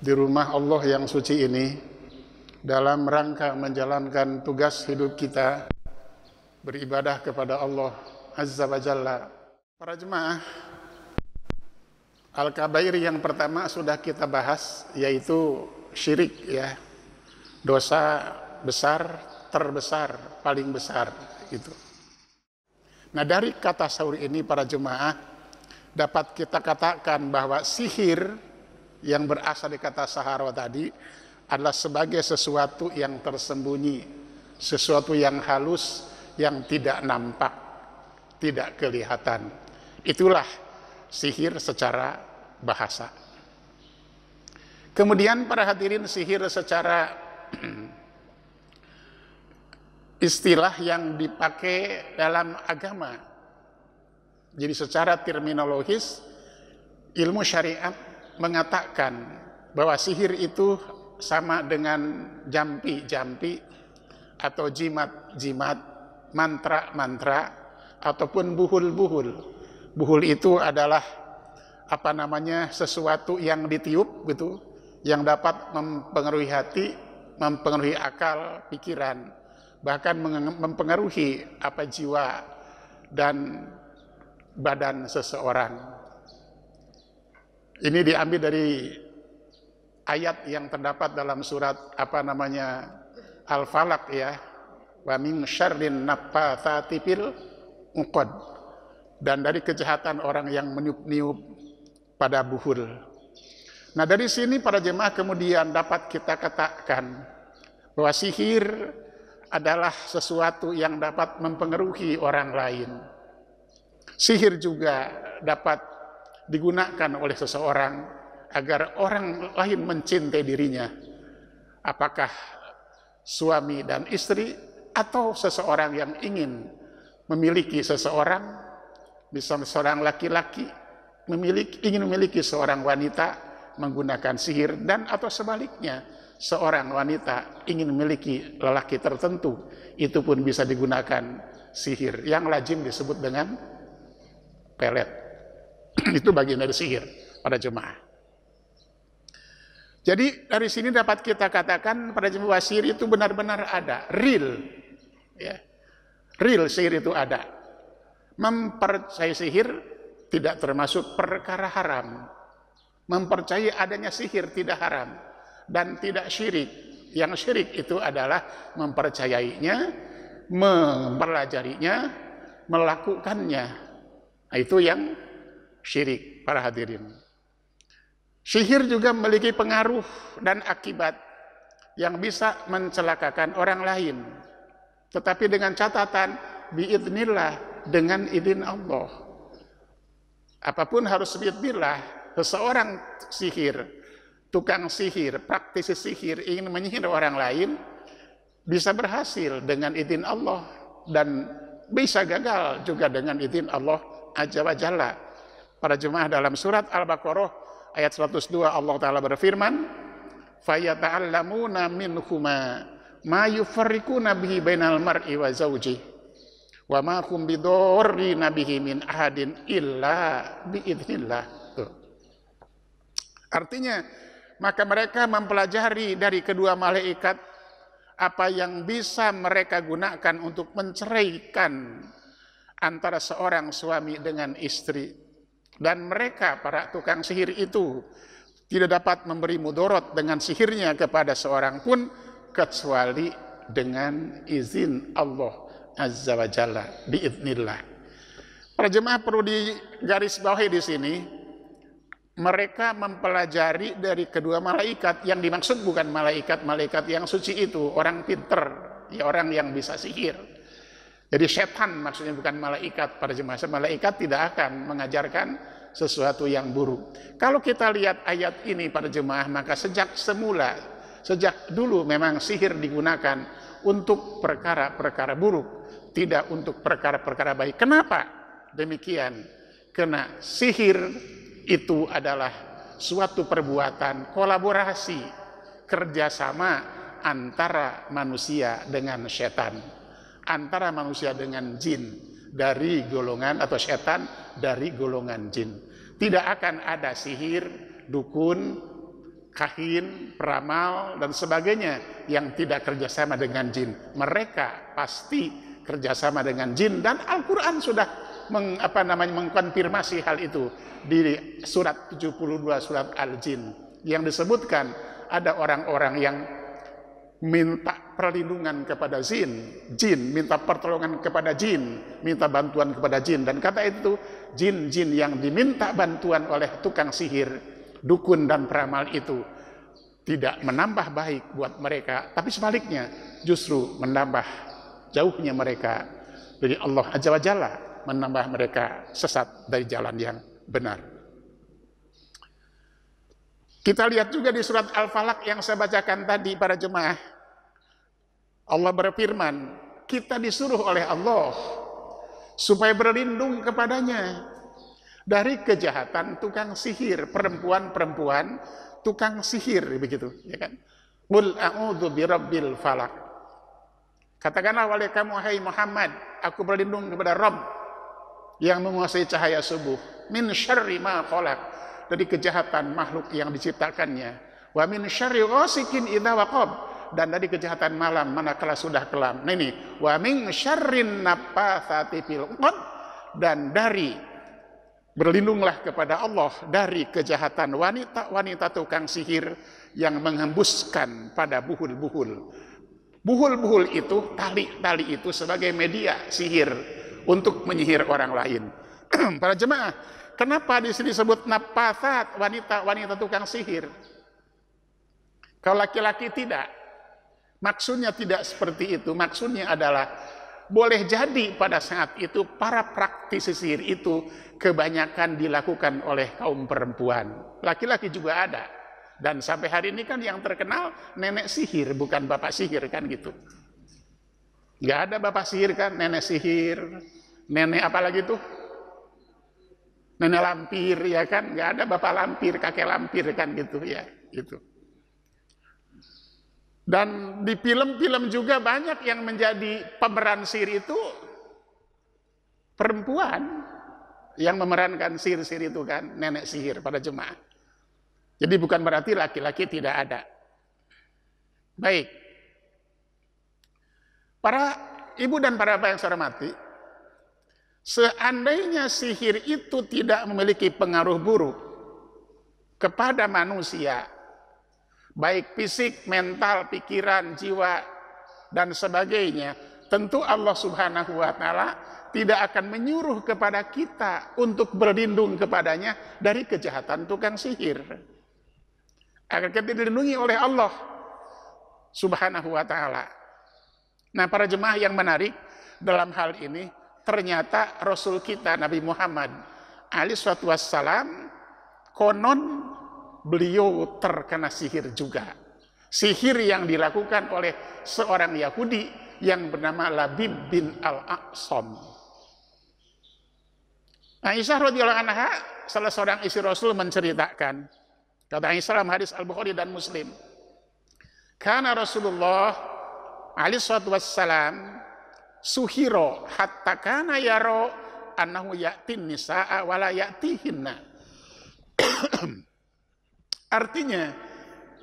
di rumah Allah yang suci ini dalam rangka menjalankan tugas hidup kita beribadah kepada Allah Azza wa Jalla. Para jemaah, Al-Kabair yang pertama sudah kita bahas, yaitu syirik, ya. Dosa besar, terbesar, paling besar itu. Nah, dari kata sahur ini para jemaah dapat kita katakan bahwa sihir yang berasal dari kata sahara tadi adalah sebagai sesuatu yang tersembunyi, sesuatu yang halus, yang tidak nampak, tidak kelihatan. Itulah sihir secara bahasa. Kemudian para hadirin, sihir secara istilah yang dipakai dalam agama. Jadi secara terminologis ilmu syariat mengatakan bahwa sihir itu sama dengan jampi-jampi atau jimat-jimat, mantra-mantra ataupun buhul-buhul. Buhul itu adalah sesuatu yang ditiup gitu, yang dapat mempengaruhi hati, mempengaruhi akal, pikiran, bahkan mempengaruhi jiwa dan badan seseorang. Ini diambil dari ayat yang terdapat dalam surat Al-Falaq, ya. Wa min syarrin naffatsati fil uqad. Dan dari kejahatan orang yang meniup-niup pada buhul. Nah, dari sini para jemaah kemudian dapat kita katakan bahwa sihir adalah sesuatu yang dapat mempengaruhi orang lain. Sihir juga dapat digunakan oleh seseorang agar orang lain mencintai dirinya. Apakah suami dan istri atau seseorang yang ingin memiliki seseorang, misalnya seorang laki-laki ingin memiliki seorang wanita menggunakan sihir, dan atau sebaliknya seorang wanita ingin memiliki lelaki tertentu, itu pun bisa digunakan sihir yang lazim disebut dengan pelet. Itu bagian dari sihir pada jemaah. Jadi dari sini dapat kita katakan pada jemaah, sihir itu benar-benar ada, real, ya. Real sihir itu ada. Mempercayai sihir tidak termasuk perkara haram. Mempercayai adanya sihir tidak haram dan tidak syirik. Yang syirik itu adalah mempercayainya, mempelajarinya, melakukannya. Nah, itu yang syirik, para hadirin. Sihir juga memiliki pengaruh dan akibat yang bisa mencelakakan orang lain. Tetapi dengan catatan, biidznillah, dengan izin Allah. Apapun harus biidznillah. Seseorang sihir, tukang sihir, praktisi sihir ingin menyihir orang lain, bisa berhasil dengan izin Allah dan bisa gagal juga dengan izin Allah Azza wa Jalla. Para jemaah, dalam surat Al-Baqarah ayat 102 Allah Ta'ala berfirman, fayata'allamuna minhuma ma yufarriquna bihi bainal mar'i wa zawji wa ma hum bidorrina bihi min ahadin illa biidznillah. Artinya, maka mereka mempelajari dari kedua malaikat apa yang bisa mereka gunakan untuk menceraikan antara seorang suami dengan istri. Dan mereka, para tukang sihir itu, tidak dapat memberi mudorot dengan sihirnya kepada seorang pun kecuali dengan izin Allah Azza wa Jalla, biidznillah. Para jemaah, perlu digarisbawahi di sini, mereka mempelajari dari kedua malaikat. Yang dimaksud bukan malaikat yang suci itu, orang pinter, ya, orang yang bisa sihir. Jadi setan maksudnya, bukan malaikat. Para jemaah, malaikat tidak akan mengajarkan sesuatu yang buruk. Kalau kita lihat ayat ini para jemaah, maka sejak dulu memang sihir digunakan untuk perkara-perkara buruk, tidak untuk perkara-perkara baik. Kenapa demikian? Karena sihir itu adalah suatu perbuatan kolaborasi, kerjasama antara manusia dengan setan, antara manusia dengan jin dari golongan, atau setan dari golongan jin. Tidak akan ada sihir, dukun, kahin, peramal, dan sebagainya yang tidak kerjasama dengan jin. Mereka pasti kerjasama dengan jin, dan Al-Quran sudah mengkonfirmasi hal itu di surat 72 surat Al-Jin, yang disebutkan ada orang-orang yang minta perlindungan kepada jin minta pertolongan kepada jin, minta bantuan kepada jin, dan kata itu jin-jin yang diminta bantuan oleh tukang sihir, dukun dan peramal itu tidak menambah baik buat mereka, tapi sebaliknya justru menambah jauhnya mereka dari Allah Azza wa Jalla, menambah mereka sesat dari jalan yang benar. Kita lihat juga di surat Al-Falaq yang saya bacakan tadi para jemaah. Allah berfirman, kita disuruh oleh Allah supaya berlindung kepadanya dari kejahatan tukang sihir, perempuan-perempuan tukang sihir, begitu, ya kan? Qul a'udzu birabbil falaq. Katakanlah oleh kamu, hai Muhammad, aku berlindung kepada Rabb yang menguasai cahaya subuh, min syarri ma khalaq, dari kejahatan makhluk yang diciptakannya, wa min syarri ghasikin idza waqab, dan dari kejahatan malam manakala sudah kelam. Nah ini, wa min syarrin naffatsati fil 'uqad, dan dari berlindunglah kepada Allah dari kejahatan wanita-wanita tukang sihir yang menghembuskan pada buhul-buhul. Buhul-buhul itu, tali-tali itu sebagai media sihir untuk menyihir orang lain. Para jemaah, kenapa di sini disebut nafatsat, wanita-wanita tukang sihir? Kalau laki-laki tidak. Maksudnya tidak seperti itu. Maksudnya adalah boleh jadi pada saat itu para praktisi sihir itu kebanyakan dilakukan oleh kaum perempuan. Laki-laki juga ada. Dan sampai hari ini kan yang terkenal nenek sihir, bukan bapak sihir, kan gitu. Nggak ada bapak sihir kan, nenek sihir, nenek apa lagi tuh? Nenek lampir, ya kan? Nggak ada bapak lampir, kakek lampir, kan gitu ya, gitu. Dan di film-film juga banyak yang menjadi pemeran sihir itu perempuan yang memerankan sihir-sihir itu kan, nenek sihir pada jemaah. Jadi bukan berarti laki-laki tidak ada. Baik. Para ibu dan para bapak yang saya hormati, seandainya sihir itu tidak memiliki pengaruh buruk kepada manusia, baik fisik, mental, pikiran, jiwa, dan sebagainya, tentu Allah Subhanahu wa Ta'ala tidak akan menyuruh kepada kita untuk berlindung kepadanya dari kejahatan tukang sihir. Akan kita dilindungi oleh Allah Subhanahu wa Ta'ala. Nah, para jemaah yang menarik dalam hal ini, ternyata Rasul kita Nabi Muhammad alaihi wassalam konon beliau terkena sihir juga. Sihir yang dilakukan oleh seorang Yahudi yang bernama Labib bin Al-Aqsam. Aisyah radhiyallahu anha, salah seorang istri Rasul, menceritakan, kata Aisyah dalam hadis Al-Bukhari dan Muslim, karena Rasulullah alaihi wassalam suhiro hatta kana yaro annahu ya'tin nisa'a wa la ya'tihinna. Artinya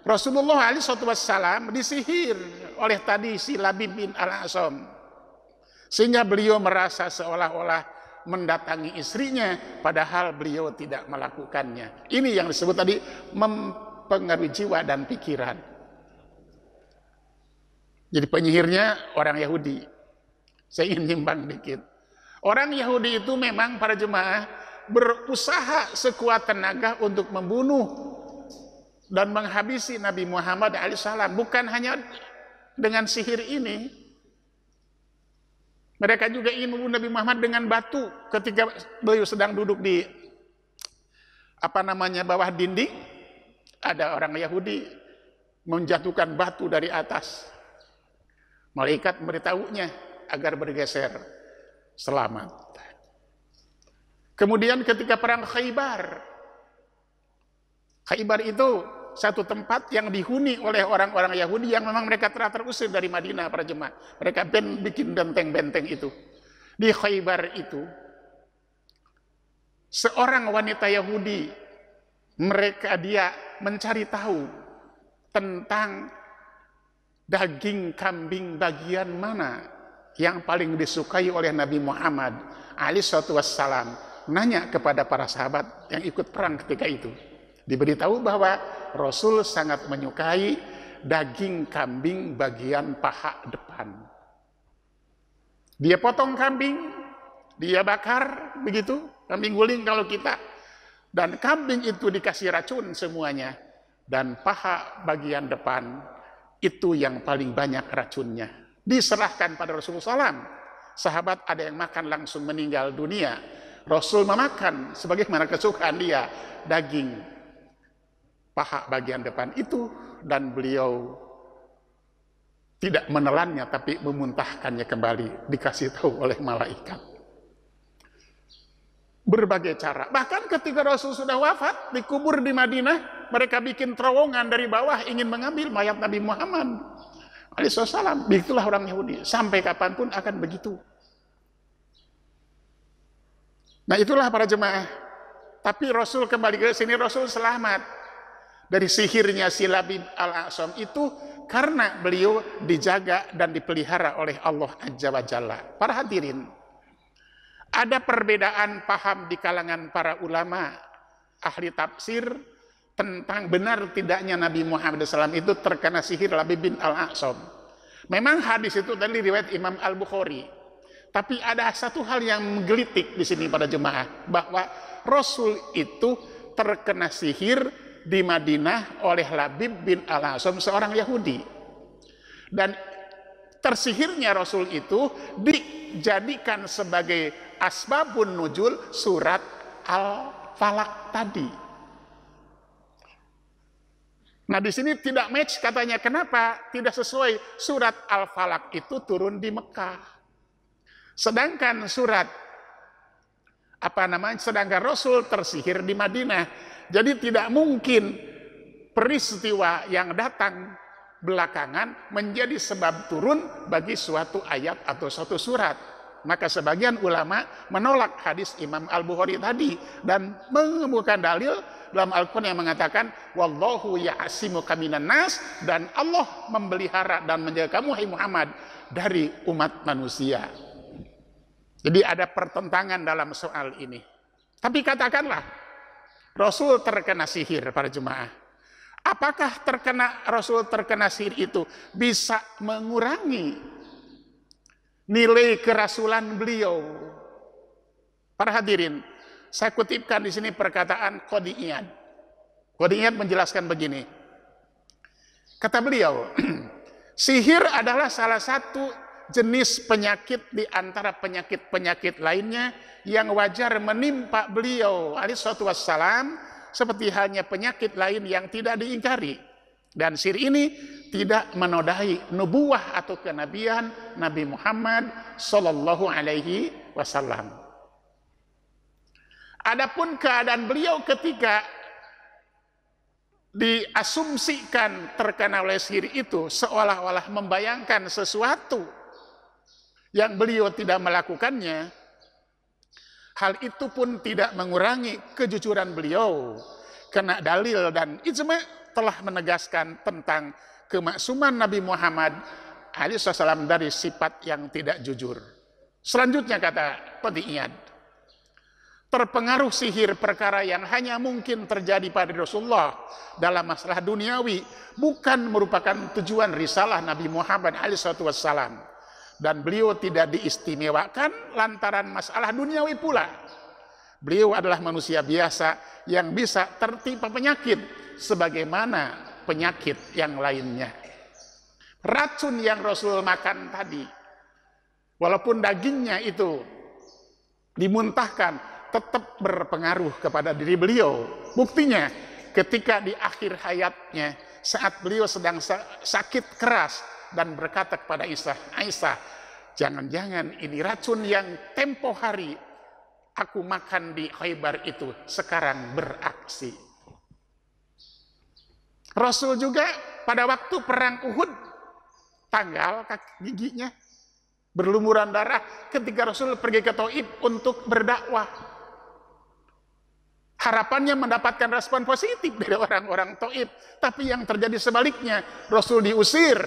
Rasulullah alaihi wassalam disihir oleh tadi si Labib bin Al-Aqsam, sehingga beliau merasa seolah-olah mendatangi istrinya padahal beliau tidak melakukannya. Ini yang disebut tadi mempengaruhi jiwa dan pikiran. Jadi penyihirnya orang Yahudi. Saya ingin nyimbang dikit. Orang Yahudi itu memang, para jemaah, berusaha sekuat tenaga untuk membunuh dan menghabisi Nabi Muhammad alaihissalam. Bukan hanya dengan sihir ini. Mereka juga ingin membunuh Nabi Muhammad dengan batu. Ketika beliau sedang duduk di bawah dinding, ada orang Yahudi menjatuhkan batu dari atas. Malaikat memberitahunya agar bergeser, selamat. Kemudian ketika perang Khaybar itu satu tempat yang dihuni oleh orang-orang Yahudi yang memang mereka telah terusir dari Madinah, para jemaah. Mereka bikin benteng-benteng itu. Di Khaybar itu, seorang wanita Yahudi, dia mencari tahu tentang daging kambing bagian mana yang paling disukai oleh Nabi Muhammad alaihissalam. Nanya kepada para sahabat yang ikut perang ketika itu. Diberitahu bahwa Rasul sangat menyukai daging kambing bagian paha depan. Dia potong kambing, dia bakar, begitu, kambing guling kalau kita. Dan kambing itu dikasih racun semuanya. Dan paha bagian depan itu yang paling banyak racunnya. Diserahkan pada Rasulullah SAW. Sahabat ada yang makan langsung meninggal dunia. Rasul memakan sebagaimana kesukaan dia daging paha bagian depan itu, dan beliau tidak menelannya tapi memuntahkannya kembali, dikasih tahu oleh malaikat. Berbagai cara. Bahkan ketika Rasul sudah wafat, dikubur di Madinah, mereka bikin terowongan dari bawah ingin mengambil mayat Nabi Muhammad alaihissalam. Begitulah orang Yahudi. Sampai kapanpun akan begitu. Nah itulah para jemaah. Tapi Rasul kembali ke sini, Rasul selamat dari sihirnya si Labib al-A'sam itu karena beliau dijaga dan dipelihara oleh Allah Azza wa Jalla. Para hadirin, ada perbedaan paham di kalangan para ulama ahli tafsir tentang benar tidaknya Nabi Muhammad SAW itu terkena sihir Labib bin al-A'sam. Memang hadis itu dari riwayat Imam Al-Bukhari. Tapi ada satu hal yang menggelitik di sini pada jemaah, bahwa Rasul itu terkena sihir di Madinah oleh Labib bin al-A'sam, seorang Yahudi. Dan tersihirnya Rasul itu dijadikan sebagai asbabun nuzul surat Al-Falaq tadi. Nah di sini tidak match katanya. Kenapa? Tidak sesuai. Surat Al-Falaq itu turun di Mekah. Sedangkan sedangkan Rasul tersihir di Madinah. Jadi tidak mungkin peristiwa yang datang belakangan menjadi sebab turun bagi suatu ayat atau suatu surat. Maka sebagian ulama menolak hadis Imam Al-Bukhari tadi dan mengemukakan dalil dalam Al-Quran yang mengatakan wallahu ya'asimuka minan nas, dan Allah memelihara dan menjaga kamu hai Muhammad dari umat manusia. Jadi ada pertentangan dalam soal ini. Tapi katakanlah Rasul terkena sihir para jemaah. Apakah Rasul terkena sihir itu bisa mengurangi nilai kerasulan beliau? Para hadirin, saya kutipkan di sini perkataan Qadhi Iyad. Qadhi Iyad menjelaskan begini. Kata beliau, sihir adalah salah satu jenis penyakit di antara penyakit-penyakit lainnya yang wajar menimpa beliau alaihissalatu wassalam, seperti halnya penyakit lain yang tidak diingkari. Dan sihir ini tidak menodai nubuwah atau kenabian Nabi Muhammad sallallahu alaihi wasallam. Adapun keadaan beliau ketika diasumsikan terkena oleh sihir itu, seolah-olah membayangkan sesuatu yang beliau tidak melakukannya, hal itu pun tidak mengurangi kejujuran beliau, karena dalil dan ijma telah menegaskan tentang kemaksuman Nabi Muhammad alaihissalam dari sifat yang tidak jujur. Selanjutnya kata Qadhi Iyad, terpengaruh sihir perkara yang hanya mungkin terjadi pada Rasulullah dalam masalah duniawi bukan merupakan tujuan risalah Nabi Muhammad alaihissalam. Dan beliau tidak diistimewakan lantaran masalah duniawi pula. Beliau adalah manusia biasa yang bisa tertimpa penyakit sebagaimana penyakit yang lainnya. Racun yang Rasul makan tadi, walaupun dagingnya itu dimuntahkan, tetap berpengaruh kepada diri beliau. Buktinya ketika di akhir hayatnya, saat beliau sedang sakit keras dan berkata kepada Aisyah, jangan-jangan ini racun yang tempo hari aku makan di Khaybar itu sekarang beraksi. Rasul juga pada waktu perang Uhud, tanggal kaki giginya berlumuran darah ketika Rasul pergi ke Taif untuk berdakwah. harapannya mendapatkan respon positif dari orang-orang Taif. Tapi yang terjadi sebaliknya, Rasul diusir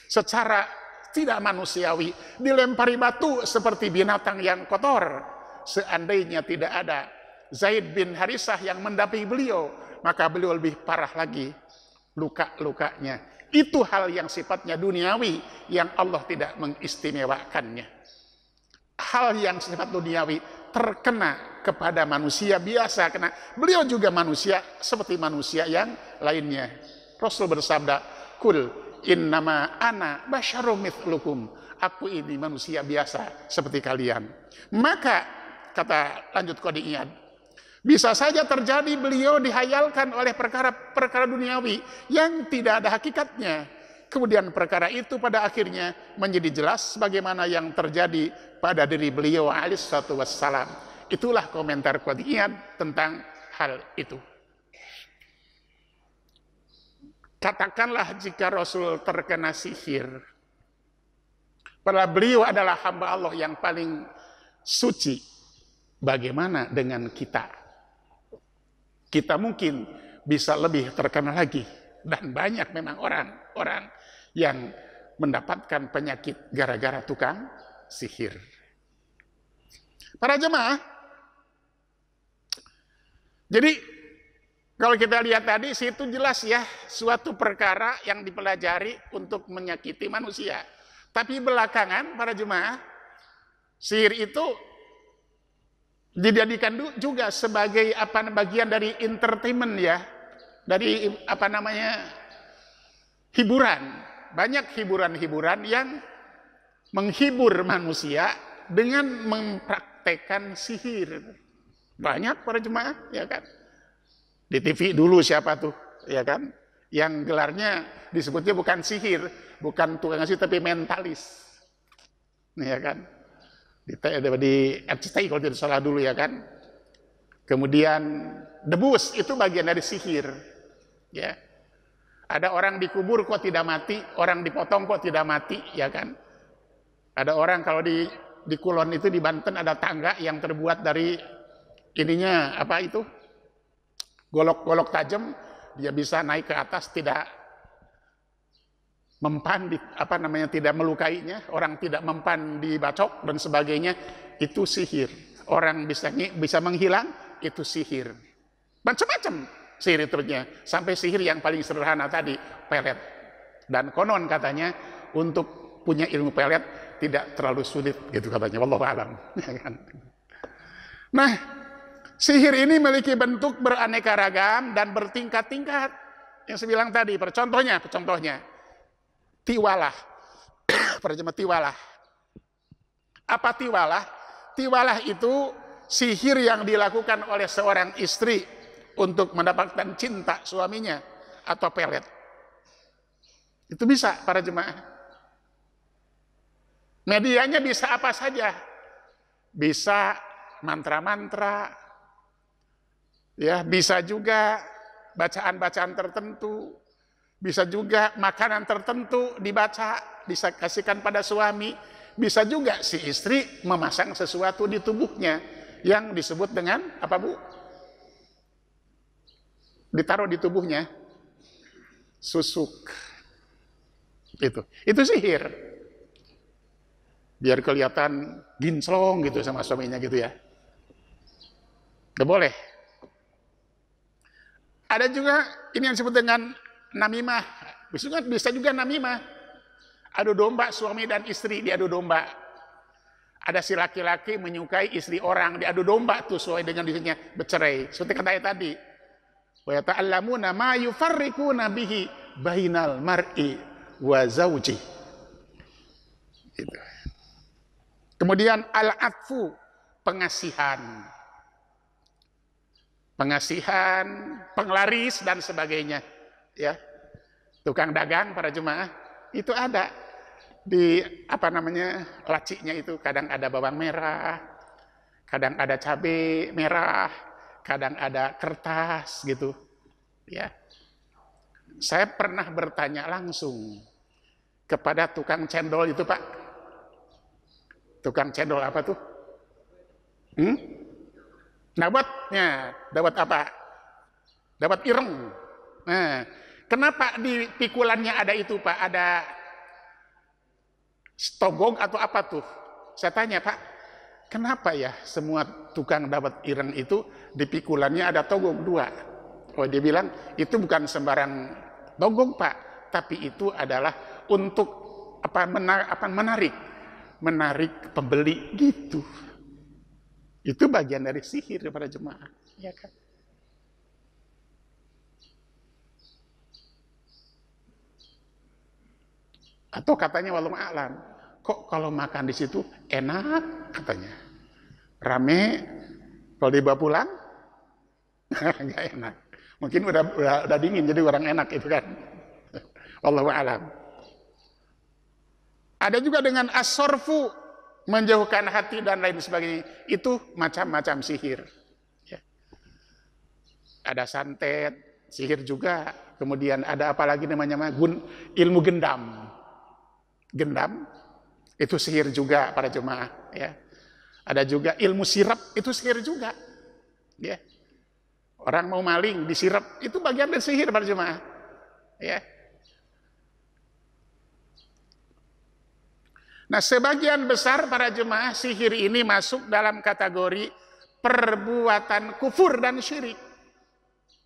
secara tidak manusiawi, dilempari batu seperti binatang yang kotor. Seandainya tidak ada Zaid bin Harisah yang mendampingi beliau, maka beliau lebih parah lagi luka-lukanya. Itu hal yang sifatnya duniawi yang Allah tidak mengistimewakannya. Hal yang sifat duniawi terkena kepada manusia biasa, karena beliau juga manusia seperti manusia yang lainnya. Rasul bersabda, "Kul innama ana basyarum mithlukum." Aku ini manusia biasa seperti kalian. Maka kata lanjut Qadhi Iyad, bisa saja terjadi beliau dihayalkan oleh perkara duniawi yang tidak ada hakikatnya. Kemudian perkara itu pada akhirnya menjadi jelas bagaimana yang terjadi pada diri beliau alaihissalatu wassalam. Itulah komentar Qadhi Iyad tentang hal itu. Katakanlah jika Rasul terkena sihir, padahal beliau adalah hamba Allah yang paling suci, bagaimana dengan kita? Kita mungkin bisa lebih terkena lagi. Dan banyak memang orang-orang yang mendapatkan penyakit gara-gara tukang sihir. Para jemaah, jadi kalau kita lihat tadi, situ jelas ya, suatu perkara yang dipelajari untuk menyakiti manusia. Tapi belakangan, para jemaah, sihir itu dijadikan juga sebagai bagian dari entertainment ya, dari hiburan. Banyak hiburan-hiburan yang menghibur manusia dengan mempraktekkan sihir. Banyak para jemaah, ya kan? Di TV dulu siapa tuh, ya kan? Yang gelarnya disebutnya bukan sihir, bukan tukang sihir tapi mentalis. Ya kan? Di RCTI kalau tidak salah dulu, ya kan? Kemudian debus itu bagian dari sihir. Ya. Ada orang dikubur kok tidak mati, orang dipotong kok tidak mati, ya kan? Ada orang kalau di Kulon itu di Banten ada tangga yang terbuat dari ininya apa itu? Golok-golok tajam, dia bisa naik ke atas tidak mempan tidak melukainya, orang tidak mempan dibacok dan sebagainya, itu sihir. Orang bisa menghilang, itu sihir. Macam-macam sihir itunya, sampai sihir yang paling sederhana tadi, pelet. Dan konon katanya untuk punya ilmu pelet tidak terlalu sulit, gitu katanya, wallahu a'lam. Nah, sihir ini memiliki bentuk beraneka ragam dan bertingkat-tingkat. Yang saya bilang tadi, contohnya tiwalah. Perjemaah tiwalah. Apa tiwalah? Tiwalah itu sihir yang dilakukan oleh seorang istri untuk mendapatkan cinta suaminya atau pelet. Itu bisa para jemaah. Medianya bisa apa saja. Bisa mantra-mantra, ya, bisa juga bacaan-bacaan tertentu, bisa juga makanan tertentu dibaca, bisa kasihkan pada suami, bisa juga si istri memasang sesuatu di tubuhnya yang disebut dengan apa, Bu? Ditaruh di tubuhnya susuk. Itu sihir. Biar kelihatan ginclong gitu sama suaminya gitu ya. Nggak boleh. Ada juga ini yang disebut dengan namimah. Bisa juga namimah. Adu domba suami dan istri diadu domba. Ada si laki-laki menyukai istri orang, diadu domba tuh sesuai dengan dirinya, bercerai. Seperti kata tadi. Wa yata'allamuna ma yufarriquna bihi bainal mar'i wa zawji. Gitu. Kemudian al-atfu, pengasihan. Pengasihan, penglaris dan sebagainya, ya. Tukang dagang para jemaah itu ada di lacinya itu, kadang ada bawang merah, kadang ada cabai merah, kadang ada kertas gitu, ya. Saya pernah bertanya langsung kepada tukang cendol itu, Pak. Tukang cendol apa tuh? Dawatnya, dawat apa? Dawat ireng. Nah, kenapa di pikulannya ada itu Pak? Ada stogong atau apa tuh? Saya tanya Pak, kenapa ya semua tukang dawat ireng itu di pikulannya ada togong 2? Oh, dia bilang itu bukan sembarang togong Pak, tapi itu adalah untuk menarik pembeli gitu. Itu bagian dari sihir kepada jemaah, ya kan? Atau katanya walau a'lam, kok kalau makan di situ enak katanya, rame, kalau dibawa pulang nggak enak. Mungkin udah dingin jadi orang enak itu kan. Wallahu a'lam. Ada juga dengan as-sorfu, menjauhkan hati dan lain sebagainya. Itu macam-macam sihir. Ya. Ada santet, sihir juga. Kemudian ada apa lagi namanya? Ilmu gendam. Gendam, itu sihir juga para jemaah. Ya. Ada juga ilmu sirap, itu sihir juga. Ya. Orang mau maling, disirap, itu bagian dari sihir para jemaah. Ya. Nah, sebagian besar para jemaah sihir ini masuk dalam kategori perbuatan kufur dan syirik.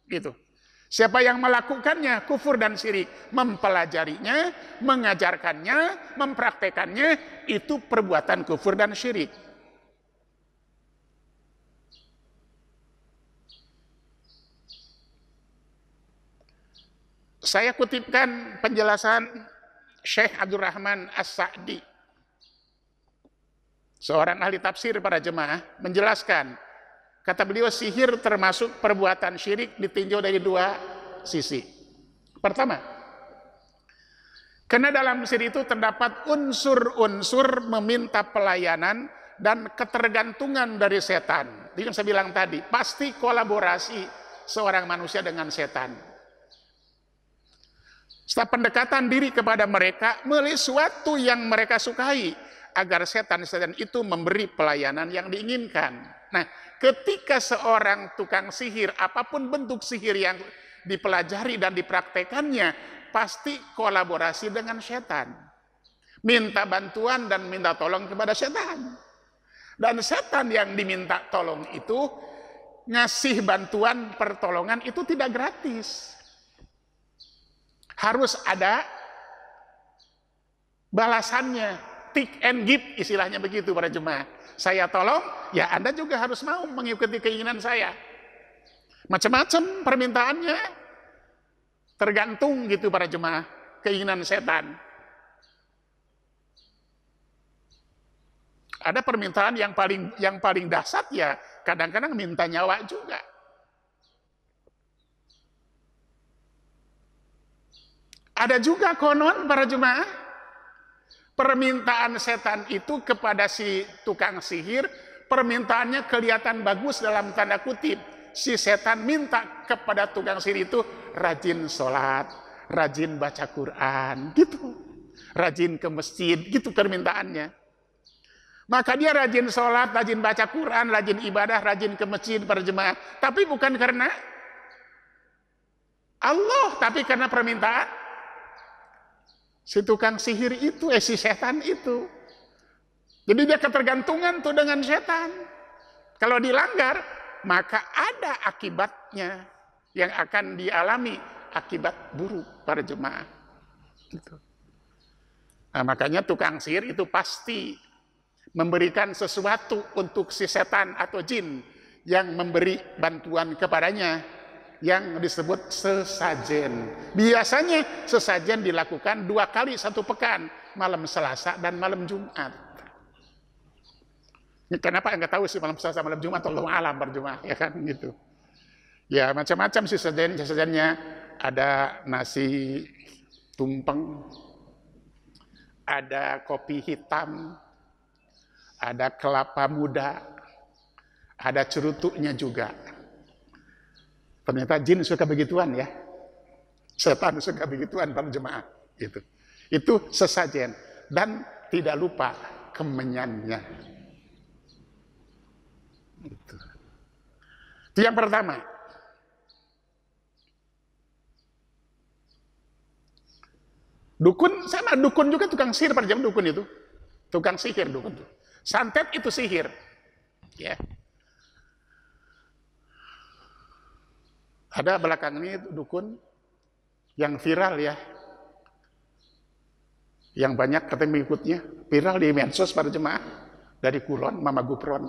Gitu. Siapa yang melakukannya kufur dan syirik, mempelajarinya, mengajarkannya, mempraktekannya, itu perbuatan kufur dan syirik. Saya kutipkan penjelasan Syekh Abdurrahman As-Sa'di, seorang ahli tafsir para jemaah, menjelaskan, kata beliau, sihir termasuk perbuatan syirik ditinjau dari 2 sisi. Pertama, karena dalam sihir itu terdapat unsur-unsur meminta pelayanan dan ketergantungan dari setan. Itu yang saya bilang tadi, pasti kolaborasi seorang manusia dengan setan. Setelah pendekatan diri kepada mereka melalui sesuatu yang mereka sukai, agar setan-setan itu memberi pelayanan yang diinginkan. Nah, ketika seorang tukang sihir, apapun bentuk sihir yang dipelajari dan dipraktekannya, pasti kolaborasi dengan setan. Minta bantuan dan minta tolong kepada setan. Dan setan yang diminta tolong itu, ngasih bantuan pertolongan itu tidak gratis. Harus ada balasannya. Take and give, istilahnya begitu para jemaah. Saya tolong, ya Anda juga harus mau mengikuti keinginan saya. Macam-macam permintaannya, tergantung gitu para jemaah, keinginan setan. Ada permintaan yang paling dahsyat ya, kadang-kadang minta nyawa juga. Ada juga konon para jemaah, permintaan setan itu kepada si tukang sihir, permintaannya kelihatan bagus dalam tanda kutip. Si setan minta kepada tukang sihir itu rajin sholat, rajin baca Quran, gitu. Rajin ke masjid, gitu permintaannya. Maka dia rajin sholat, rajin baca Quran, rajin ibadah, rajin ke masjid para jemaah. Tapi bukan karena Allah, tapi karena permintaan si tukang sihir itu, si setan itu. Jadi dia ketergantungan tuh dengan setan. Kalau dilanggar, maka ada akibatnya yang akan dialami, akibat buruk para jemaah. Gitu. Nah, makanya tukang sihir itu pasti memberikan sesuatu untuk si setan atau jin yang memberi bantuan kepadanya, yang disebut sesajen. Biasanya sesajen dilakukan 2 kali 1 pekan, malam Selasa dan malam Jumat. Kenapa enggak tahu sih malam Selasa malam Jumat, Allahu a'lam berjemaah, ya kan gitu. Ya macam-macam sih sesajennya, ada nasi tumpeng, ada kopi hitam, ada kelapa muda, ada cerutuknya juga. Ternyata jin suka begituan ya. Setan suka begituan para jemaah. Itu sesajen. Dan tidak lupa kemenyannya. Itu. Itu yang pertama. Dukun sama, dukun juga tukang sihir pada zaman dukun itu. Tukang sihir dukun itu. Santet itu sihir. Ya. Ada belakangan ini dukun yang viral ya. Yang banyak katanya mengikutnya, viral di medsos para jemaah dari Kulon, Mama Gupron.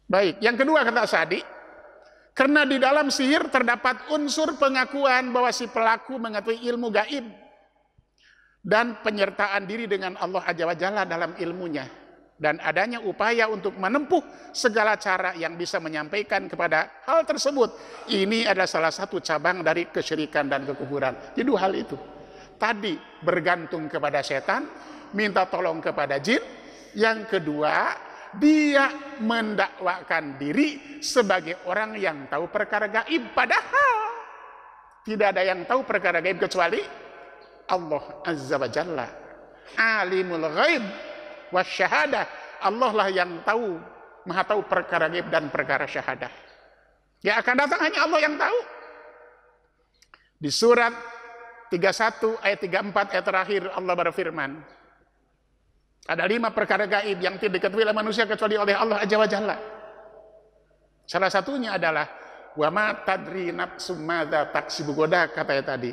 Baik, yang kedua kata Sa'di, karena di dalam sihir terdapat unsur pengakuan bahwa si pelaku mengetahui ilmu gaib dan penyertaan diri dengan Allah Azza wa Jalla dalam ilmunya, dan adanya upaya untuk menempuh segala cara yang bisa menyampaikan kepada hal tersebut. Ini adalah salah satu cabang dari kesyirikan dan kekufuran. Jadi dua hal itu. Tadi bergantung kepada setan, minta tolong kepada jin. Yang kedua, dia mendakwakan diri sebagai orang yang tahu perkara gaib. Padahal tidak ada yang tahu perkara gaib kecuali Allah Azza wa Jalla. Alimul ghaib wasyahadah. Allah lah yang tahu, maha tahu perkara gaib dan perkara syahadah. Yang akan datang hanya Allah yang tahu. Di surat 31 ayat 34 ayat terakhir Allah berfirman, ada 5 perkara gaib yang tidak diketahui oleh manusia kecuali oleh Allah Azza wa Jalla. Salah satunya adalah wa ma tadri nafsum madza taksibu goda, katanya tadi.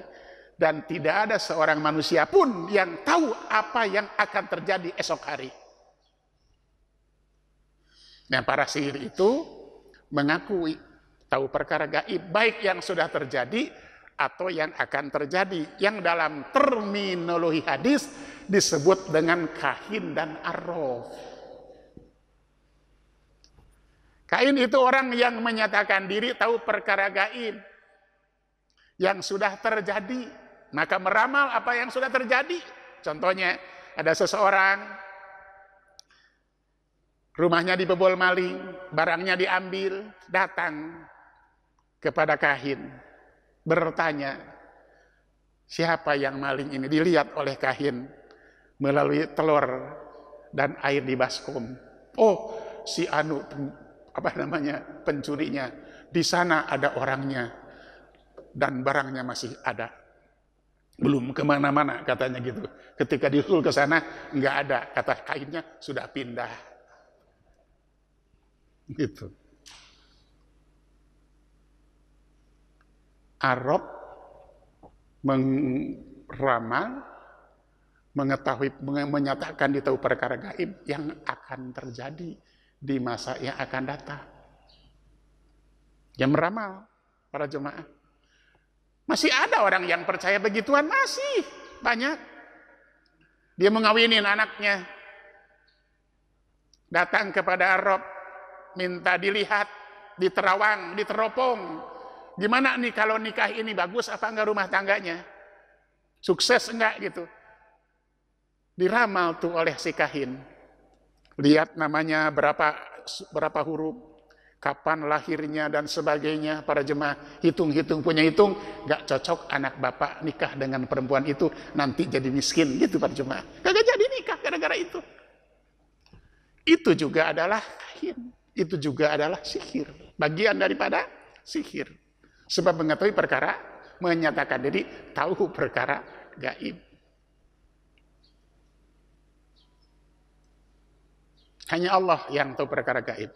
Dan tidak ada seorang manusia pun yang tahu apa yang akan terjadi esok hari. Nah, para sihir itu mengakui tahu perkara gaib, baik yang sudah terjadi atau yang akan terjadi, yang dalam terminologi hadis disebut dengan kahin dan arraf. Kahin itu orang yang menyatakan diri tahu perkara gaib yang sudah terjadi, maka meramal apa yang sudah terjadi. Contohnya, ada seseorang rumahnya dibobol maling, barangnya diambil, datang kepada kahin, bertanya, siapa yang maling ini? Dilihat oleh kahin melalui telur dan air di baskom. Oh, si anu, pencurinya. Di sana ada orangnya dan barangnya masih ada. Belum kemana-mana katanya gitu. Ketika diusul ke sana nggak ada, kata kainnya sudah pindah. Gitu. Arab meramal, mengetahui, menyatakan ditahu perkara gaib yang akan terjadi di masa yang akan datang. Yang meramal para jemaah. Masih ada orang yang percaya begituan, masih banyak. Dia mengawinin anaknya, datang kepada Arab, minta dilihat, diterawang, diteropong. Gimana nih kalau nikah ini bagus apa enggak rumah tangganya? Sukses enggak gitu? Diramal tuh oleh si kahin. Lihat namanya berapa huruf, kapan lahirnya dan sebagainya. Para jemaah hitung-hitung, punya hitung, nggak cocok anak bapak nikah dengan perempuan itu, nanti jadi miskin gitu para jemaah. Kagak jadi nikah gara-gara itu. Itu juga adalah kahin, itu juga adalah sihir, bagian daripada sihir. Sebab mengetahui perkara, menyatakan diri tahu perkara gaib. Hanya Allah yang tahu perkara gaib.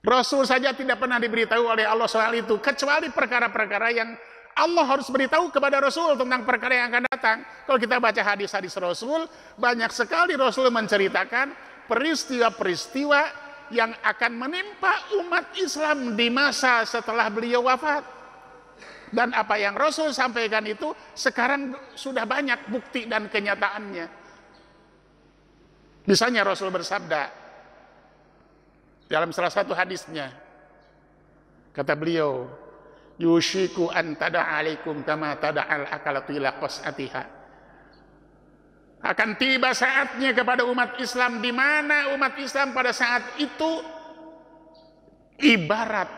Rasul saja tidak pernah diberitahu oleh Allah soal itu, kecuali perkara-perkara yang Allah harus beritahu kepada Rasul tentang perkara yang akan datang. Kalau kita baca hadis-hadis Rasul, banyak sekali Rasul menceritakan peristiwa-peristiwa yang akan menimpa umat Islam di masa setelah beliau wafat. Dan apa yang Rasul sampaikan itu sekarang sudah banyak bukti dan kenyataannya. Misalnya Rasul bersabda dalam salah satu hadisnya, kata beliau, yushiku an tada'alaikum kama tada'al akalatu ila qas'atiha. Akan tiba saatnya kepada umat Islam di mana umat Islam pada saat itu ibarat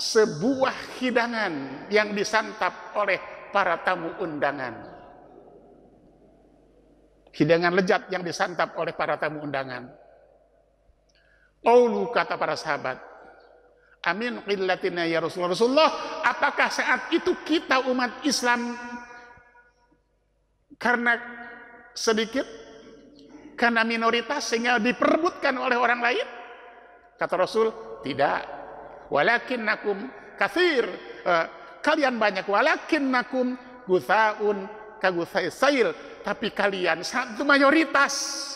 sebuah hidangan yang disantap oleh para tamu undangan. Hidangan lezat yang disantap oleh para tamu undangan. Qaulu, kata para sahabat, amin qillatina ya Rasulullah. Rasulullah, apakah saat itu kita umat Islam karena sedikit, karena minoritas sehingga diperebutkan oleh orang lain? Kata Rasul, tidak. Walakinnakum katsir, kalian banyak. Walakinnakum gutsaun ka gutsai sail, tapi kalian satu mayoritas.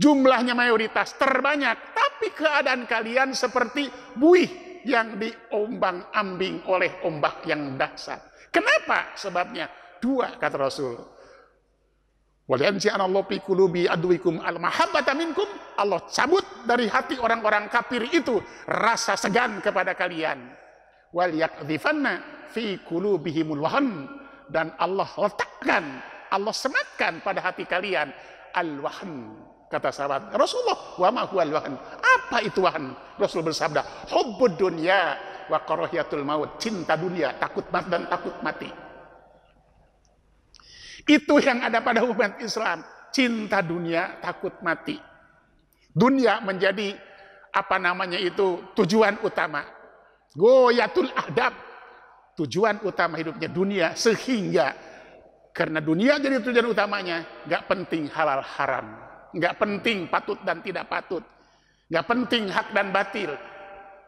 Jumlahnya mayoritas terbanyak, tapi keadaan kalian seperti buih yang diombang-ambing oleh ombak yang dahsyat. Kenapa? Sebabnya dua, kata Rasul. Walianzi'anallahu fi qulubi adwikum al-mahabbata minkum. Allah cabut dari hati orang-orang kafir itu rasa segan kepada kalian. Wal yakdhifanna fi qulubihimul wahn, dan Allah letakkan, Allah sematkan pada hati kalian al-wahn. Kata sahabat Rasulullah, wa ma huwal wahn? Apa itu wahn? Rasul bersabda, hubbud dunya wa karahiyatul maut. Cinta dunia, takut mati dan takut mati. Itu yang ada pada umat Islam. Cinta dunia, takut mati. Dunia menjadi tujuan utama. Goyatul ahdab. Tujuan utama hidupnya dunia, sehingga karena dunia jadi tujuan utamanya, nggak penting halal haram. Nggak penting patut dan tidak patut. Nggak penting hak dan batil.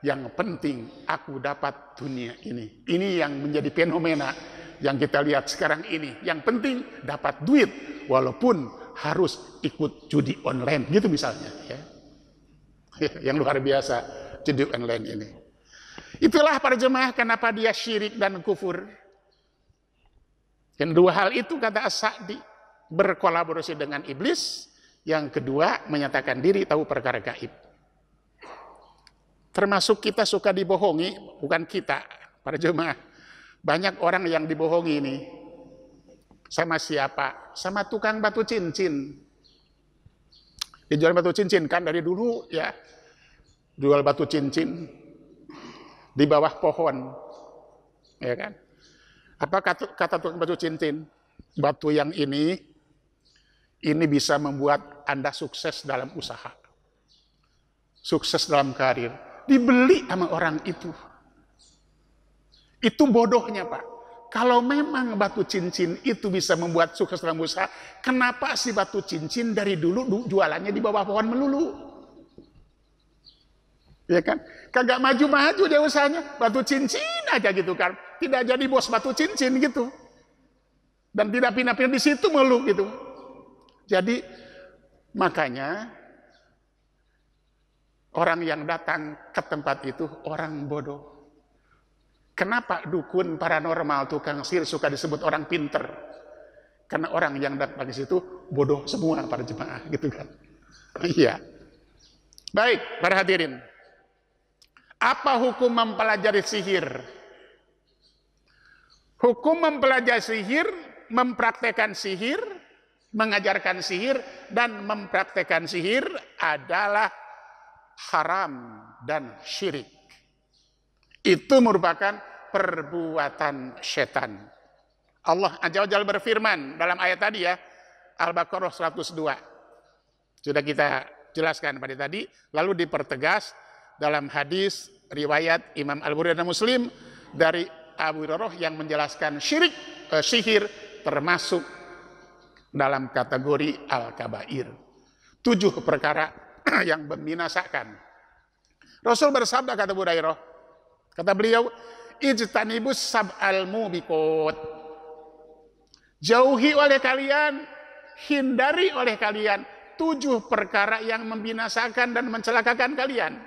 Yang penting aku dapat dunia ini. Ini yang menjadi fenomena yang kita lihat sekarang ini. Yang penting dapat duit, walaupun harus ikut judi online gitu misalnya, ya. Yang luar biasa judi online ini. Itulah para jemaah kenapa dia syirik dan kufur. Dan dua hal itu, kata As-Sa'di, berkolaborasi dengan iblis. Yang kedua, menyatakan diri tahu perkara gaib. Termasuk kita suka dibohongi, bukan kita, para jemaah. Banyak orang yang dibohongi ini. Sama siapa? Sama tukang batu cincin. Dijual batu cincin kan dari dulu, ya. Jual batu cincin di bawah pohon. Ya kan? Apa kata tukang batu cincin? Batu yang ini bisa membuat Anda sukses dalam usaha. Sukses dalam karir. Dibeli sama orang itu. Itu bodohnya, Pak. Kalau memang batu cincin itu bisa membuat sukses dalam usaha, kenapa si batu cincin dari dulu jualannya di bawah pohon melulu? Ya kan? Kagak maju-maju dia usahanya. Batu cincin aja gitu kan. Tidak jadi bos batu cincin gitu. Dan tidak pindah-pindah di situ melulu gitu. Jadi makanya orang yang datang ke tempat itu orang bodoh. Kenapa dukun, paranormal, tukang sihir suka disebut orang pinter? Karena orang yang datang ke situ bodoh semua, para jemaah, gitu kan? Iya. Baik, para hadirin. Apa hukum mempelajari sihir? Hukum mempelajari sihir, mempraktekkan sihir, mengajarkan sihir dan mempraktekkan sihir adalah haram dan syirik. Itu merupakan perbuatan setan. Allah Azza wa Jalla berfirman dalam ayat tadi, ya, Al-Baqarah 102. Sudah kita jelaskan pada tadi, lalu dipertegas dalam hadis riwayat Imam Al-Bukhari dan Muslim dari Abu Hurairah yang menjelaskan sihir termasuk dalam kategori al-kabair. 7 perkara yang membinasakan. Rasul bersabda, kata Abu Hurairah, kata beliau, ijtanibus sab'al mubiqat. Jauhi oleh kalian, hindari oleh kalian 7 perkara yang membinasakan dan mencelakakan kalian.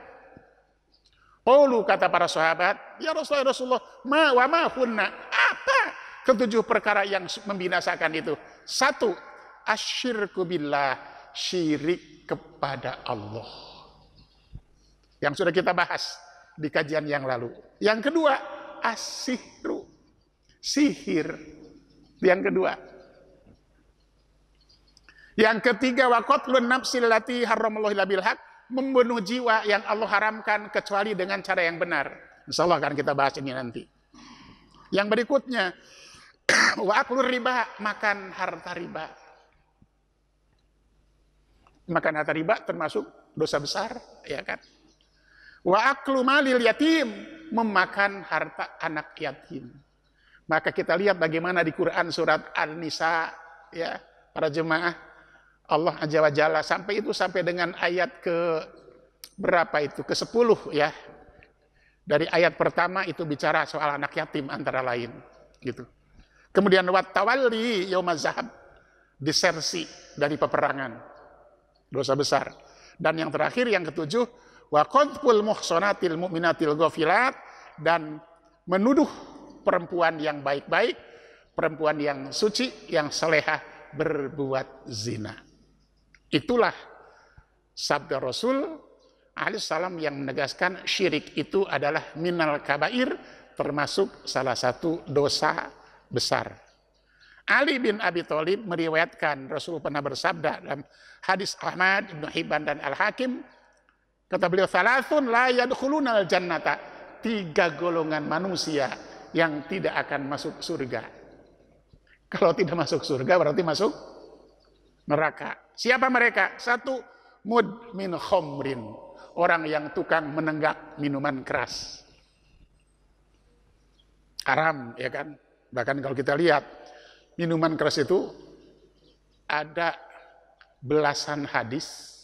Qaulu, kata para sahabat, ya Rasulullah, ma wa ma hunna? Apa ke-7 perkara yang membinasakan itu? 1, asyirku billah, syirik kepada Allah. Yang sudah kita bahas di kajian yang lalu. Yang kedua, as-sihru, sihir. Yang kedua. Yang ketiga, wa qatlun nafsil lati haramallahu illa bil haq, membunuh jiwa yang Allah haramkan kecuali dengan cara yang benar. Insyaallah akan kita bahas ini nanti. Yang berikutnya, wa aklur riba, makan harta riba. Makan harta riba termasuk dosa besar, ya kan? Wa aklu malil yatim, memakan harta anak yatim. Maka kita lihat bagaimana di Quran surat An-Nisa, ya, para jemaah, Allah Azza wa Jalla sampai dengan ayat ke berapa itu? Ke-10 ya. Dari ayat pertama itu bicara soal anak yatim antara lain, gitu. Kemudian wat tawalli yaumaz zahab, disersi dari peperangan. Dosa besar. Dan yang terakhir yang ke-7, wa qadful muhsanatil mu'minatil ghafilat, dan menuduh perempuan yang baik-baik, perempuan yang suci, yang salehah berbuat zina. Itulah sabda Rasul alaihissalam yang menegaskan syirik itu adalah minal kabair, termasuk salah satu dosa besar. Ali bin Abi Thalib meriwayatkan Rasul pernah bersabda dalam hadis Ahmad, Ibnu Hibban dan Al-Hakim, kata beliau, "Thalathun la yadkhulunal jannata." 3 golongan manusia yang tidak akan masuk surga. Kalau tidak masuk surga berarti masuk neraka. Siapa mereka? 1, mudmin khomrin, orang yang tukang menenggak minuman keras. Haram, ya kan? Bahkan kalau kita lihat minuman keras itu ada belasan hadis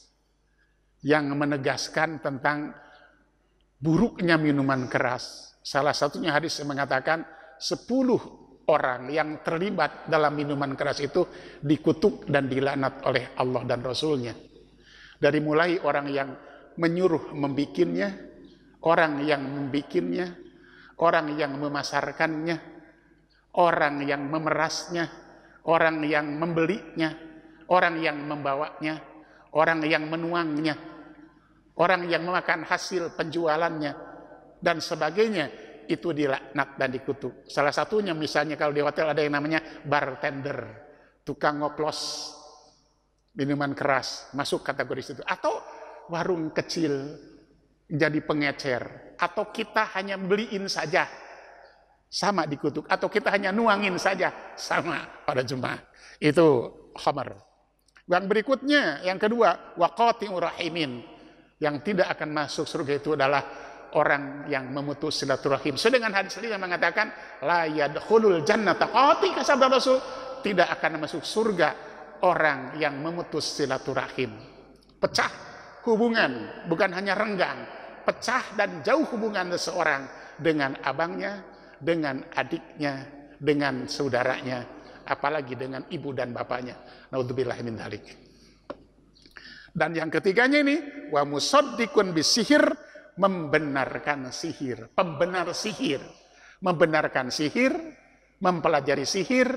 yang menegaskan tentang buruknya minuman keras. Salah satunya hadis yang mengatakan 10 orang yang terlibat dalam minuman keras itu dikutuk dan dilaknat oleh Allah dan Rasulnya. Dari mulai orang yang menyuruh membikinnya, orang yang membikinnya, orang yang memasarkannya, orang yang memerasnya, orang yang membelinya, orang yang membawanya, orang yang menuangnya, orang yang memakan hasil penjualannya, dan sebagainya, itu dilaknat dan dikutuk. Salah satunya misalnya kalau di hotel ada yang namanya bartender, tukang ngoplos minuman keras, masuk kategori situ. Atau warung kecil jadi pengecer, atau kita hanya beliin saja, sama dikutuk. Atau kita hanya nuangin saja, sama pada jemaah. Itu khamar. Yang berikutnya, yang kedua, waqati'ur rahimin. Yang tidak akan masuk surga itu adalah orang yang memutus silaturahim. Sedangkan hadis ini yang mengatakan la yadkhulul jannata qati, sabda Rasul, tidak akan masuk surga orang yang memutus silaturahim. Pecah hubungan, bukan hanya renggang, pecah dan jauh hubungan seseorang dengan abangnya, dengan adiknya, dengan saudaranya, apalagi dengan ibu dan bapaknya. Naudzubillahi min dzalik. Dan yang ketiganya ini, wa musaddiqun bisihir, membenarkan sihir, pembenar sihir, membenarkan sihir, mempelajari sihir,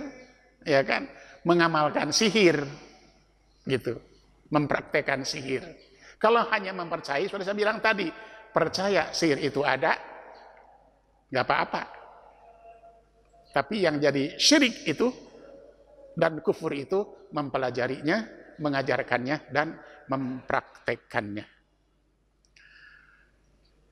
ya kan, mengamalkan sihir, gitu, mempraktekkan sihir. Kalau hanya mempercayai, sudah saya bilang tadi, percaya sihir itu ada, nggak apa-apa. Tapi yang jadi syirik itu dan kufur itu mempelajarinya, mengajarkannya, dan mempraktekkannya.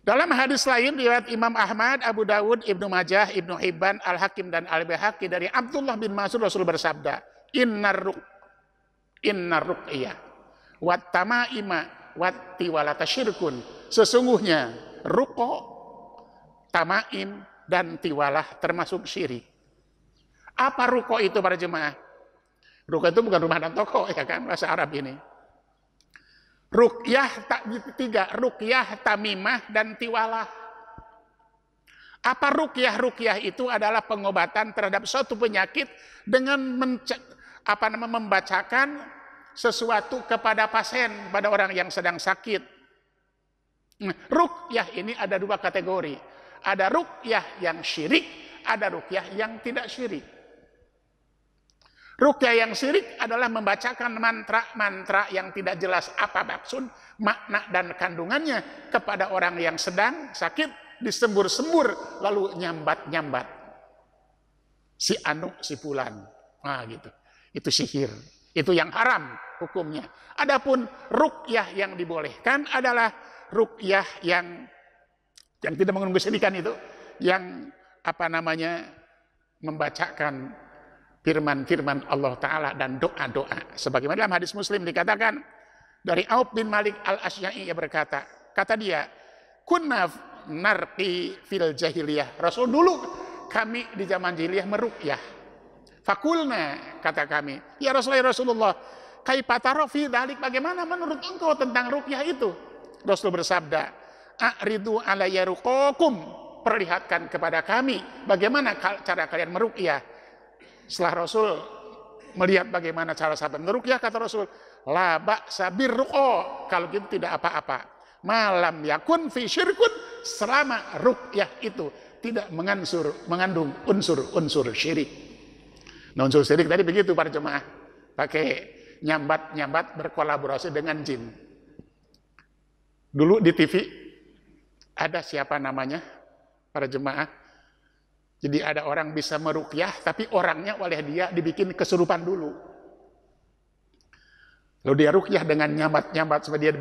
Dalam hadis lain riwayat Imam Ahmad, Abu Dawud, Ibnu Majah, Ibnu Hibban, Al-Hakim dan Al-Baihaqi dari Abdullah bin Mas'ud, Rasul bersabda, innar ruqyah wat tamaima wat tiwalata syirkun. Sesungguhnya ruqa, tamaim dan tiwalah termasuk syirik. Apa ruqa itu para jemaah? Ruqa itu bukan rumah dan toko, ya kan, bahasa Arab ini. Ruqyah 3, ruqyah, tamimah, dan tiwalah. Apa ruqyah? Ruqyah itu adalah pengobatan terhadap suatu penyakit dengan membacakan sesuatu kepada pasien, pada orang yang sedang sakit. Ruqyah ini ada 2 kategori. Ada ruqyah yang syirik, ada ruqyah yang tidak syirik. Ruqyah yang syirik adalah membacakan mantra-mantra yang tidak jelas apa maksud, makna dan kandungannya kepada orang yang sedang sakit, disembur-sembur lalu nyambat-nyambat. Si anu, si fulan. Nah, gitu. Itu sihir. Itu yang haram hukumnya. Adapun ruqyah yang dibolehkan adalah ruqyah yang tidak mengandung kesyirikan itu, yang membacakan firman-firman Allah Ta'ala dan doa-doa. Sebagaimana dalam hadis Muslim dikatakan, Dari Auf bin Malik al-Asy'a'i berkata, kata dia, kunna narqi fil jahiliyah. Rasul dulu kami di zaman jahiliyah meruqyah. Fakulna, kata kami, ya Rasulullah, kaifa tara fi dzalik, bagaimana menurut engkau tentang ruqyah itu? Rasul bersabda, a'ridu alayya ruqakum, perlihatkan kepada kami bagaimana cara kalian meruqyah. Setelah Rasul melihat bagaimana cara sahabat meruqyah, kata Rasul, la ba'sa birruqa, kalau gitu tidak apa-apa. Malam yakun fi syirkun, selama ruqyah itu tidak mengandung unsur syirik. Nah, unsur syirik tadi begitu para jemaah, pakai nyambat berkolaborasi dengan jin. Dulu di TV ada siapa namanya para jemaah, jadi ada orang bisa meruqyah tapi orangnya oleh dia dibikin kesurupan dulu. Lalu dia ruqyah dengan nyambat supaya dia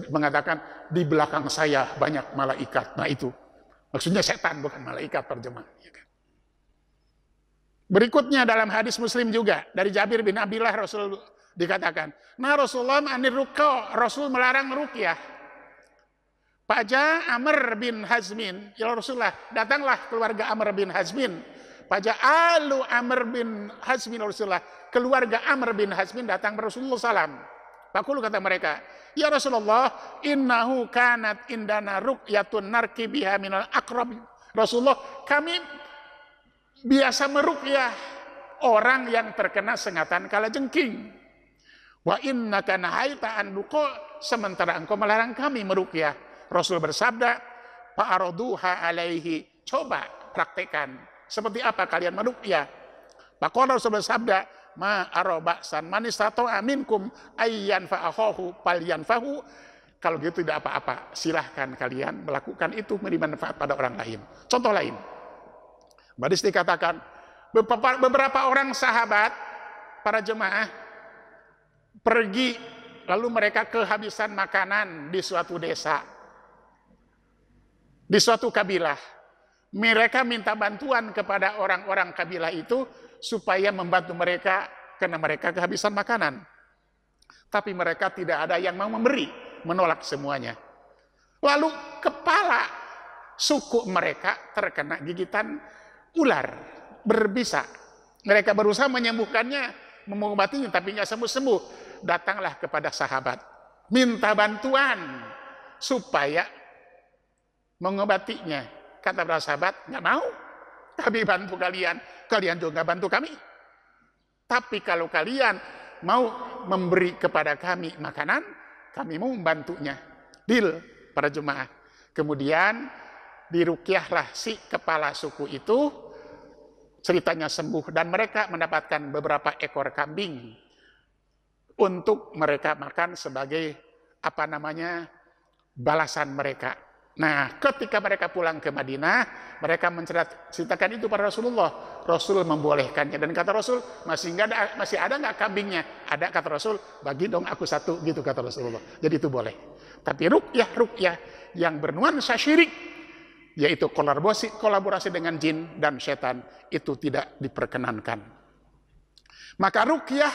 mengatakan di belakang saya banyak malaikat. Nah itu maksudnya setan, bukan malaikat para jemaah. Berikutnya dalam hadis Muslim juga dari Jabir bin Abdullah, Rasul dikatakan, nah Rasulullah anir ruqa, Rasul melarang ruqyah. Paja Amr bin Hazmin, ya Rasulullah, datanglah keluarga Amr bin Hazmin. Paja alu Amr bin Hazmin, Rasulullah, keluarga Amr bin Hazmin datang ke Rasulullah SAW. Pakulu, kata mereka, ya Rasulullah, innahu kanat indana ruqyatun narki biha minal akrab. Rasulullah, kami biasa meruqyah orang yang terkena sengatan kalajengking. Wa innaka nahaita an ruqa, sementara engkau melarang kami meruqyah. Rasul bersabda, fa'araduha alaihi, coba praktekan seperti apa kalian meruqyah. Maka Rasul bersabda, ma araba'san man istata'a minkum ayyan fa'ahahu falyanfahu. Kalau gitu tidak apa-apa, silahkan kalian melakukan itu, memberi manfaat pada orang lain. Contoh lain, hadis dikatakan beberapa orang sahabat para jemaah pergi, lalu mereka kehabisan makanan di suatu desa, di suatu kabilah. Mereka minta bantuan kepada orang-orang kabilah itu supaya membantu mereka karena mereka kehabisan makanan. Tapi mereka tidak ada yang mau memberi, menolak semuanya. Lalu kepala suku mereka terkena gigitan ular berbisa. Mereka berusaha menyembuhkannya, mengobatinya, tapi nggak sembuh-sembuh. Datanglah kepada sahabat, minta bantuan supaya mengobatinya. Kata para sahabat, nggak mau. Kami bantu kalian, kalian juga bantu kami. Tapi kalau kalian mau memberi kepada kami makanan, kami mau membantunya. Deal para jemaah. Kemudian diruqyahlah si kepala suku itu, ceritanya sembuh dan mereka mendapatkan beberapa ekor kambing untuk mereka makan sebagai balasan mereka. Nah, ketika mereka pulang ke Madinah, mereka menceritakan itu pada Rasulullah. Rasul membolehkannya, dan kata Rasul, masih ada nggak kambingnya? Ada, kata Rasul, bagi dong aku satu, gitu kata Rasulullah. Jadi itu boleh. Tapi ruqyah yang bernuansa syirik, yaitu kolaborasi dengan jin dan setan, itu tidak diperkenankan. Maka ruqyah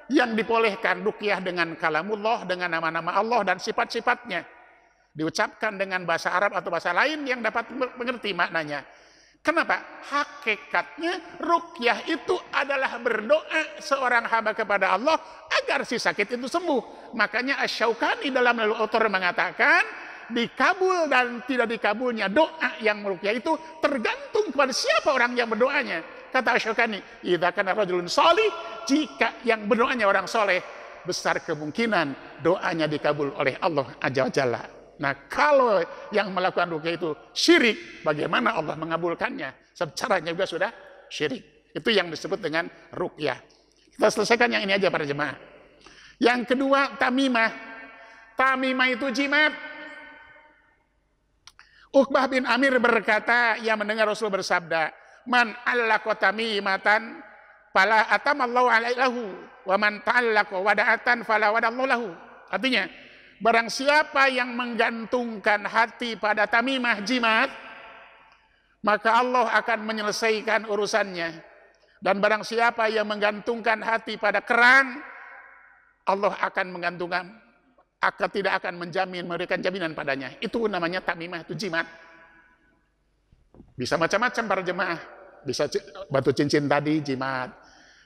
yang dibolehkan, ruqyah dengan kalamullah, dengan nama-nama Allah dan sifat-sifatnya, diucapkan dengan bahasa Arab atau bahasa lain yang dapat mengerti maknanya. Kenapa? Hakikatnya ruqyah itu adalah berdoa seorang hamba kepada Allah agar si sakit itu sembuh. Makanya Asy-Syaukani dalam Nailul Awtar mengatakan, dikabul dan tidak dikabulnya doa yang meruqyah itu tergantung kepada siapa orang yang berdoanya. Kata Asy-Syaukani, idza kana rajulun shalih, jika yang berdoanya orang soleh, besar kemungkinan doanya dikabul oleh Allah Azza wa Jalla. Nah, kalau yang melakukan ruqyah itu syirik, bagaimana Allah mengabulkannya? Caranya juga sudah syirik. Itu yang disebut dengan ruqyah. Kita selesaikan yang ini aja para jemaah. Yang kedua, tamimah. Tamimah itu jimat. Uqbah bin Amir berkata, ia mendengar Rasul bersabda, man allaqa tamimatan fala atamallahu alaihi lahu wa man ta'allaqa wada'atan fala wadallahu lahu. Artinya, barang siapa yang menggantungkan hati pada tamimah jimat, maka Allah akan menyelesaikan urusannya. Dan barang siapa yang menggantungkan hati pada kerang, Allah akan tidak akan memberikan jaminan padanya. Itu namanya tamimah, itu jimat. Bisa macam-macam para jemaah. Bisa batu cincin tadi jimat,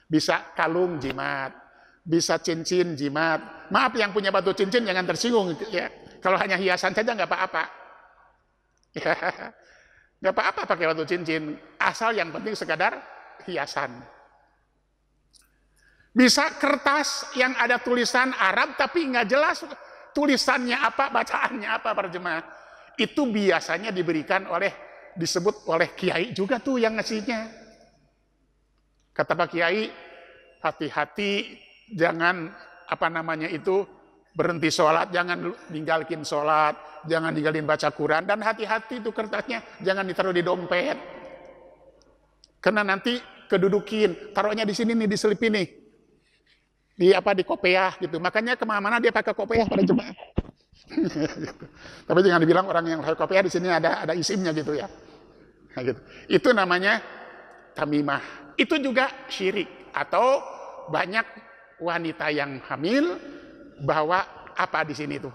bisa kalung jimat, bisa cincin jimat. Maaf yang punya batu cincin jangan tersinggung ya. Kalau hanya hiasan saja nggak apa-apa. Ya, nggak apa-apa pakai batu cincin, asal yang penting sekadar hiasan. Bisa kertas yang ada tulisan Arab tapi nggak jelas tulisannya apa, bacaannya apa para jemaah. Itu biasanya disebut oleh kiai juga tuh yang ngasihnya. Kata Pak Kiai, hati-hati jangan berhenti sholat, jangan ninggalin sholat, jangan ninggalin baca Quran, dan hati-hati itu kertasnya jangan ditaruh di dompet. Karena nanti kedudukin, taruhnya di sini nih, diselipin nih. Di kopiah gitu. Makanya kemana-mana dia pakai kopiah para jemaah. Tapi jangan dibilang orang yang pakai kopiah di sini ada isimnya gitu ya. Nah, gitu. Itu namanya tamimah. Itu juga syirik. Atau banyak wanita yang hamil bawa apa di sini tuh?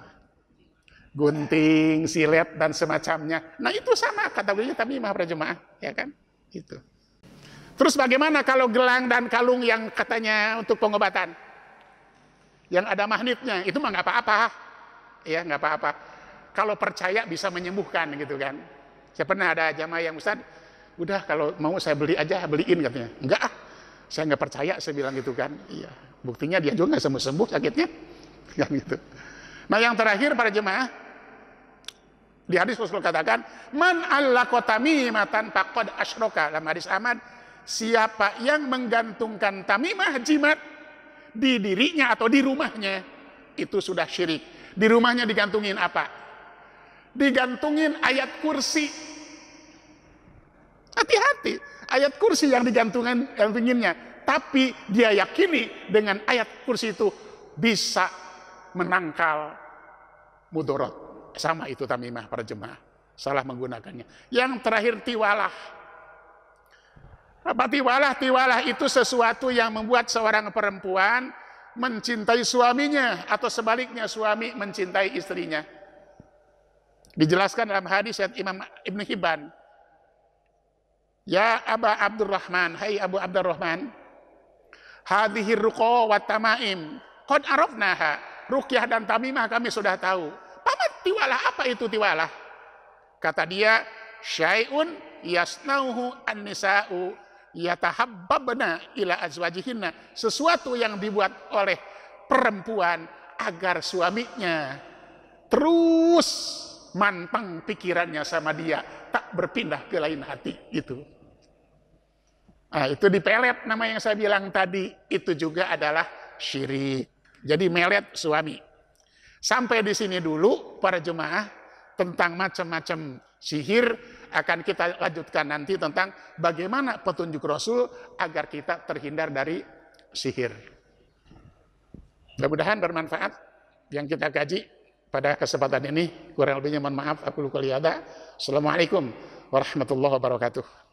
Gunting, silet dan semacamnya. Nah, itu sama kategorinya tamimah para jemaah, ya kan? Itu. Terus bagaimana kalau gelang dan kalung yang katanya untuk pengobatan? Yang ada magnetnya, itu mah nggak apa-apa. Ya, nggak apa-apa. Kalau percaya bisa menyembuhkan gitu kan. Saya pernah ada jamaah yang, Ustaz, udah kalau mau saya beliin katanya. Enggak saya nggak percaya, saya bilang gitu kan. Iya, buktinya dia juga nggak sembuh sakitnya. Kan gitu. Nah yang terakhir para jemaah, di hadis Rasul katakan, man allaqa tamimatan faqad asyraka. Dalam hadis Ahmad, siapa yang menggantungkan tamimah jimat di dirinya atau di rumahnya, itu sudah syirik. Di rumahnya digantungin apa? Digantungin ayat kursi. Hati-hati, ayat kursi yang gantunginnya. Tapi dia yakini dengan ayat kursi itu bisa menangkal mudorot. Sama itu tamimah para jemaah. Salah menggunakannya. Yang terakhir tiwalah. Apa tiwalah? Tiwalah itu sesuatu yang membuat seorang perempuan mencintai suaminya atau sebaliknya suami mencintai istrinya. Dijelaskan dalam hadis Imam Ibn Hibban. Ya Aba Abdurrahman, hai Abu Abdurrahman, hadhihi ruqa wa tamaim qad arafnaha. Ruqyah dan tamimah kami sudah tahu. Paman tiwalah, apa itu tiwalah? Kata dia, syai'un yasnauhu an-nisa'u yatahabbabna ila azwajihinna, sesuatu yang dibuat oleh perempuan agar suaminya terus mantang pikirannya sama dia, tak berpindah ke lain hati itu. Nah, itu dipelet nama yang saya bilang tadi, itu juga adalah syirik. Jadi melet suami. Sampai di sini dulu para jemaah tentang macam-macam sihir. Akan kita lanjutkan nanti tentang bagaimana petunjuk Rasul agar kita terhindar dari sihir. Mudah-mudahan bermanfaat yang kita kaji pada kesempatan ini. Kurang lebihnya mohon maaf. Aku lupa lihat. Assalamualaikum warahmatullahi wabarakatuh.